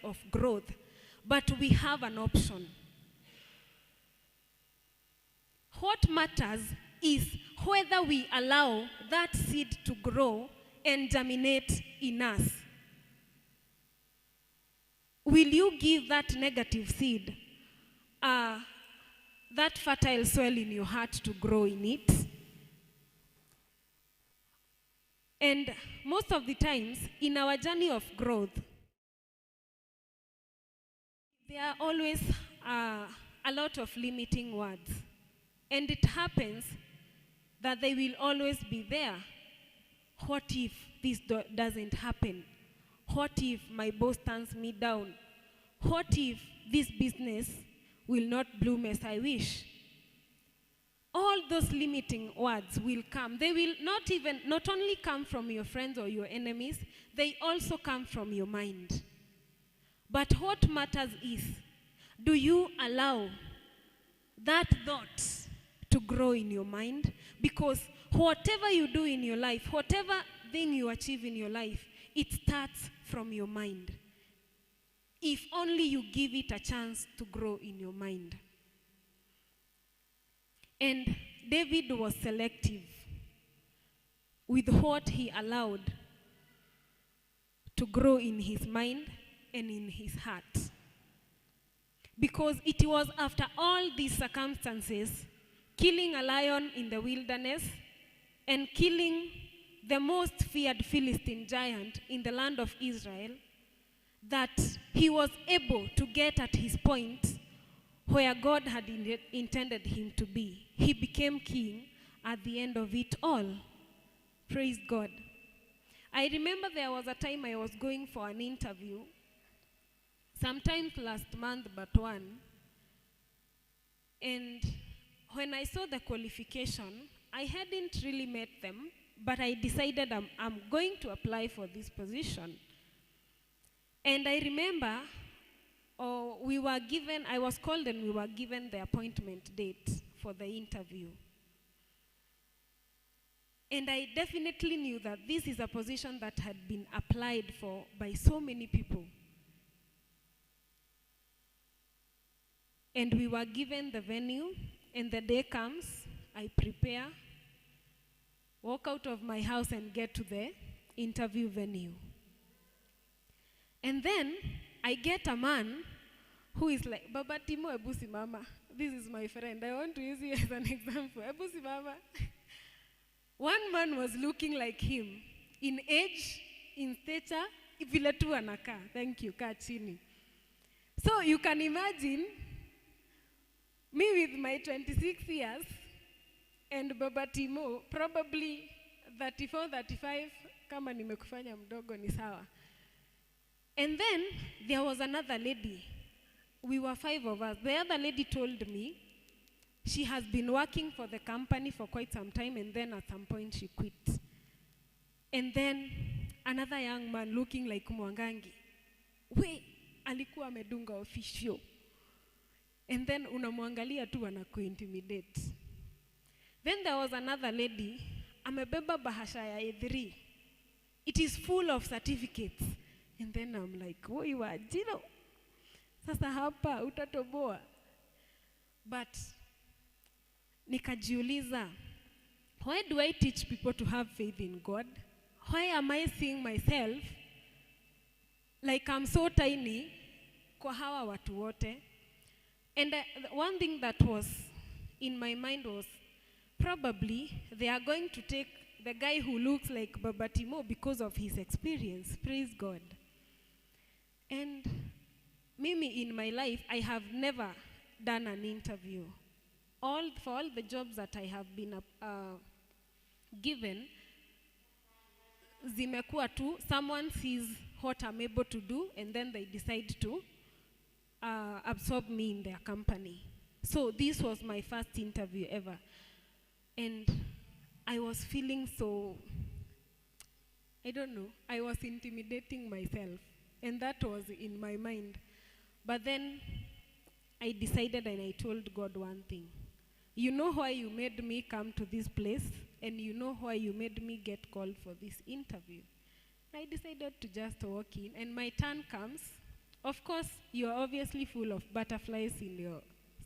of growth, but we have an option. What matters is whether we allow that seed to grow and germinate in us. Will you give that negative seed that fertile soil in your heart to grow in it? And most of the times, in our journey of growth, there are always a lot of limiting words. And it happens that they will always be there. What if this doesn't happen? What if my boss turns me down? What if this business will not bloom as I wish? All those limiting words will come. They will not only come from your friends or your enemies, they also come from your mind. But what matters is, do you allow that thought to grow in your mind? Because whatever you do in your life, whatever thing you achieve in your life, it starts from your mind. If only you give it a chance to grow in your mind. And David was selective with what he allowed to grow in his mind and in his heart. Because it was after all these circumstances, killing a lion in the wilderness and killing the most feared Philistine giant in the land of Israel, that he was able to get at his point where God had intended him to be. He became king at the end of it all. Praise God. I remember there was a time I was going for an interview, sometime last month but one, and when I saw the qualification, I hadn't really met them, but I decided I'm going to apply for this position. And I remember I was called and we were given the appointment date for the interview. And I definitely knew that this is a position that had been applied for by so many people. And we were given the venue, and the day comes, I prepare, walk out of my house and get to the interview venue. And then I get a man who is like, Baba Timo Ebusi Mama. This is my friend. I want to use you as an example. Ebusi Mama. One man was looking like him in age, in stature, vile tu anakaa. Thank you, kaa chini. So you can imagine me with my 26 years and Baba Timo, probably 34, 35, kama nimekufanya mdogo ni sawa. And then there was another lady. We were 5 of us. The other lady told me she has been working for the company for quite some time, and then at some point she quit. And then another young man looking like Mwangangi. Alikuwa amedunga official. And then unamwangalia tu anakuintimidate. Then there was another lady, amebeba bahasha ya A3. It is full of certificates. And then I'm like, you are Jino. Sasa hapa utatoboa. But nikajiuliza, why do I teach people to have faith in God? Why am I seeing myself like I'm so tiny kwa hawa watu wote? And one thing that was in my mind was, probably they are going to take the guy who looks like Baba Timo because of his experience. Praise God. And Mimi, in my life, I have never done an interview. For all the jobs that I have been given, zimekuwa tu, someone sees what I'm able to do, and then they decide to absorb me in their company. So this was my first interview ever. And I was feeling so, I don't know, I was intimidating myself. And that was in my mind. But then I decided and I told God one thing. You know why you made me come to this place, and you know why you made me get called for this interview. I decided to just walk in, and my turn comes. Of course, you are obviously full of butterflies in your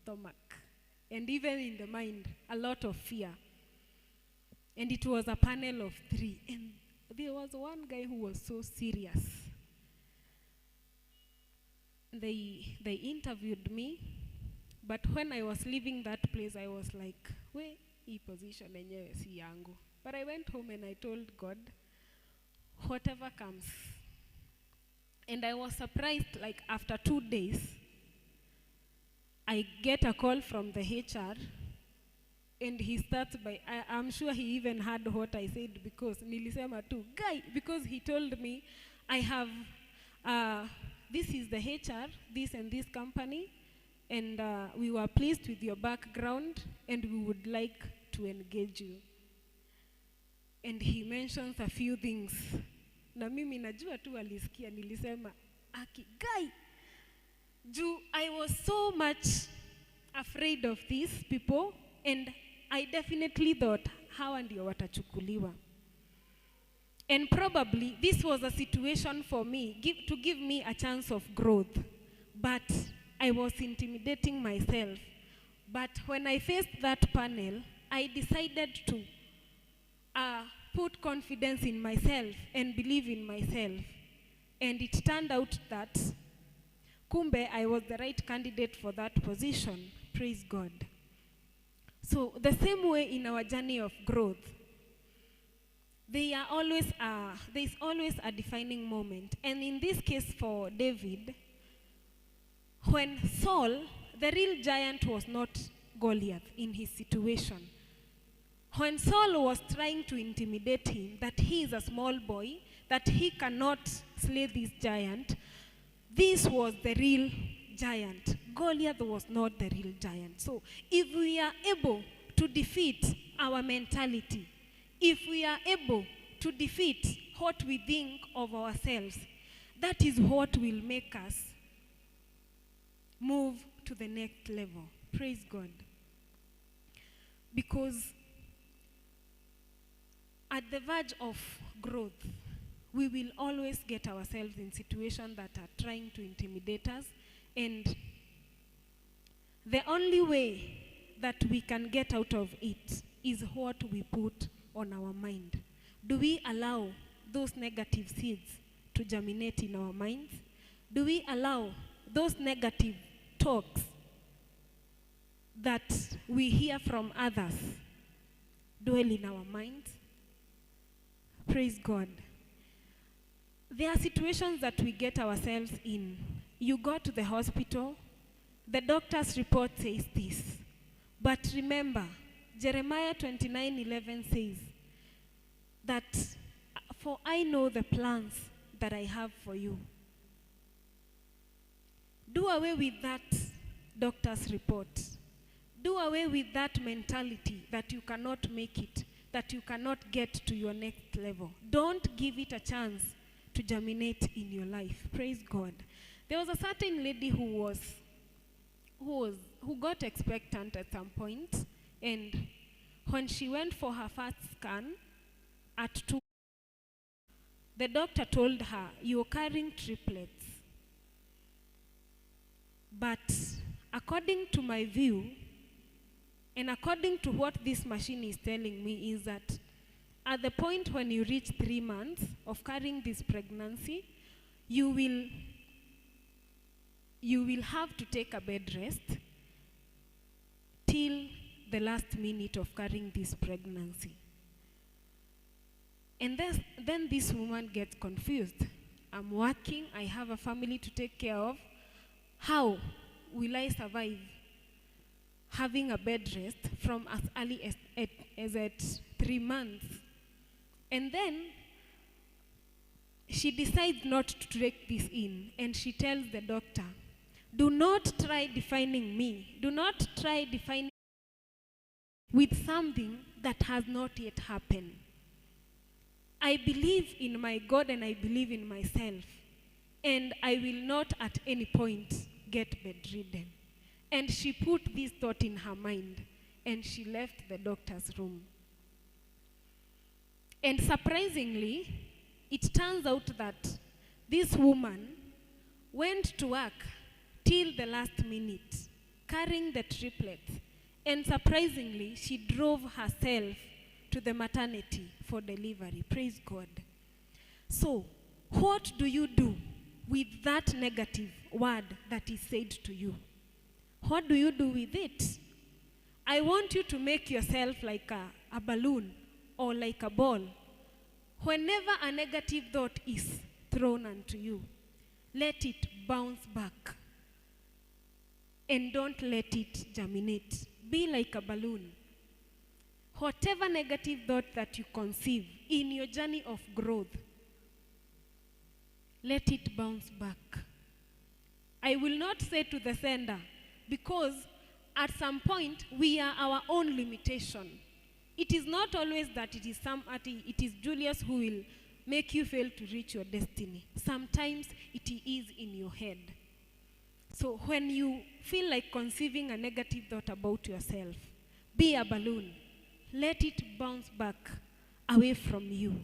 stomach. And even in the mind, a lot of fear. And it was a panel of 3. And there was one guy who was so serious. They interviewed me, but when I was leaving that place, I was like, we, hii position enyewe si yangu. But I went home and I told God, whatever comes. And I was surprised, like after 2 days, I get a call from the HR, and he starts by, I'm sure he even heard what I said, because nilisema tu, guy, because he told me, I have, this is the HR, this and this company, and we were pleased with your background, and we would like to engage you. And he mentions a few things. Na mimi najua tu alisikia, nilisema, aki, guy, I was so much afraid of these people, and I definitely thought, hawa ndio watachukuliwa. And probably this was a situation for me, to give me a chance of growth. But I was intimidating myself. But when I faced that panel, I decided to put confidence in myself and believe in myself. And it turned out that, kumbe, I was the right candidate for that position. Praise God. So the same way in our journey of growth, there is always a defining moment. And in this case for David, when Saul, the real giant was not Goliath in his situation. When Saul was trying to intimidate him, that he is a small boy, that he cannot slay this giant, this was the real giant. Goliath was not the real giant. So if we are able to defeat our mentality, if we are able to defeat what we think of ourselves, that is what will make us move to the next level. Praise God. Because at the verge of growth, we will always get ourselves in situations that are trying to intimidate us, and the only way that we can get out of it is what we put on our mind. Do we allow those negative seeds to germinate in our minds? Do we allow those negative talks that we hear from others dwell in our minds? Praise God. There are situations that we get ourselves in. You go to the hospital, the doctor's report says this. But remember, Jeremiah 29:11 says that, for I know the plans that I have for you. Do away with that doctor's report. Do away with that mentality that you cannot make it, that you cannot get to your next level. Don't give it a chance to germinate in your life. Praise God. There was a certain lady who got expectant at some point, and when she went for her first scan at 2, the doctor told her, "You're carrying triplets." But according to my view, and according to what this machine is telling me, is that at the point when you reach 3 months of carrying this pregnancy, you will have to take a bed rest till the last minute of carrying this pregnancy. And then this woman gets confused. I'm working, I have a family to take care of. How will I survive having a bed rest from as early as at 3 months? And then she decides not to take this in, and she tells the doctor, "Do not try defining me. Do not try defining with something that has not yet happened. I believe in my God and I believe in myself, and I will not at any point get bedridden." And she put this thought in her mind, and she left the doctor's room. And surprisingly, it turns out that this woman went to work till the last minute, carrying the triplets, and surprisingly, she drove herself to the maternity for delivery. Praise God. So, what do you do with that negative word that is said to you? What do you do with it? I want you to make yourself like a balloon or like a ball. Whenever a negative thought is thrown unto you, let it bounce back. And don't let it germinate. Be like a balloon. Whatever negative thought that you conceive in your journey of growth, let it bounce back. I will not say to the sender, because at some point we are our own limitation. It is not always that it is Julius who will make you fail to reach your destiny. Sometimes it is in your head. So when you feel like conceiving a negative thought about yourself, be a balloon. Let it bounce back away from you.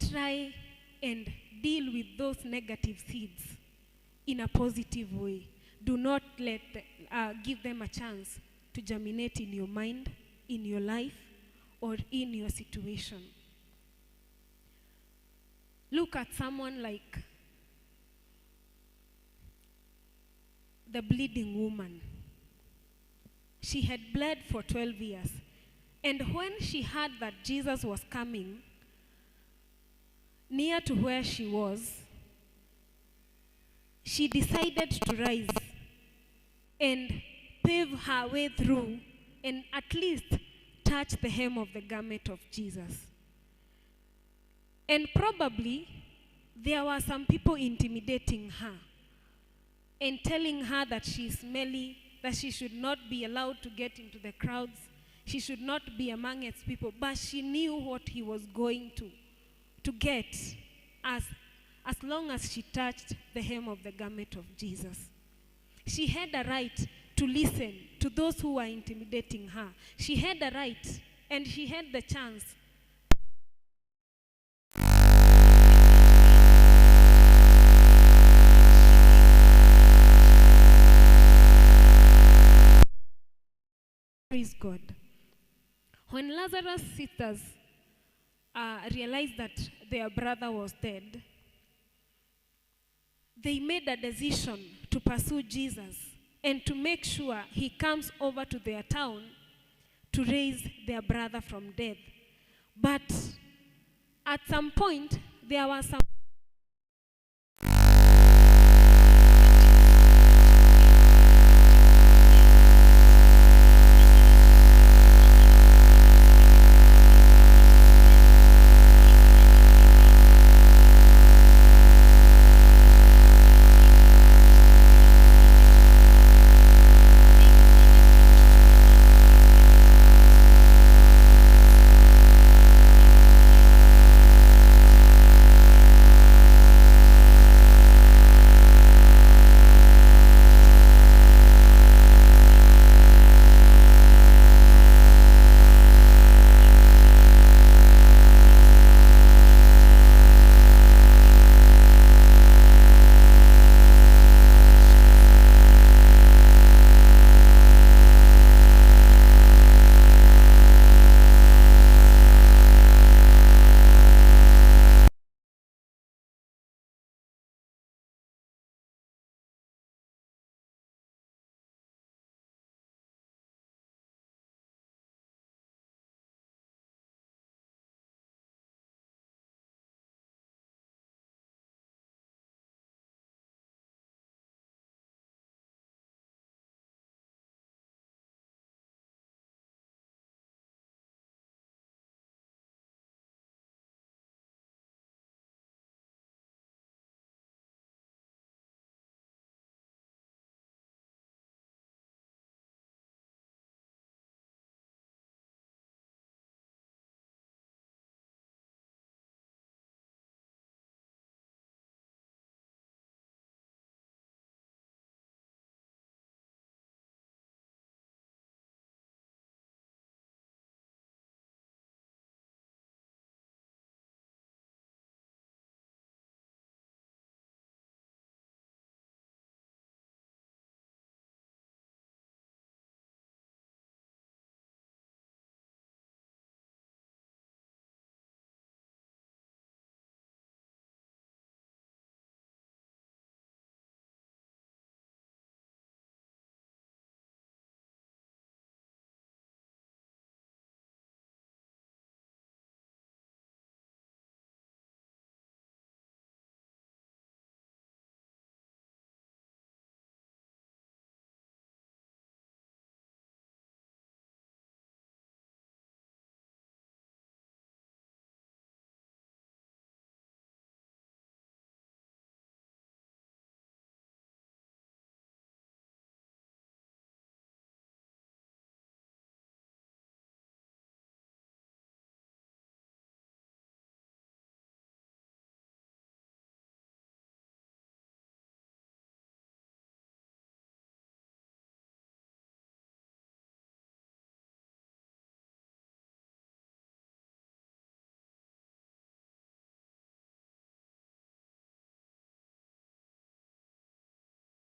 Try and deal with those negative seeds in a positive way. Do not give them a chance to germinate in your mind, in your life, or in your situation. Look at someone like the bleeding woman. She had bled for 12 years. And when she heard that Jesus was coming near to where she was, she decided to rise and pave her way through and at least touch the hem of the garment of Jesus. And probably there were some people intimidating her and telling her that she's smelly, that she should not be allowed to get into the crowds, she should not be among its people. But she knew what he was going to get as long as she touched the hem of the garment of Jesus. She had a right to listen to those who were intimidating her. She had a right, and she had the chance. Praise God. When Lazarus' sisters realized that their brother was dead, they made a decision to pursue Jesus and to make sure he comes over to their town to raise their brother from death. But at some point, there were some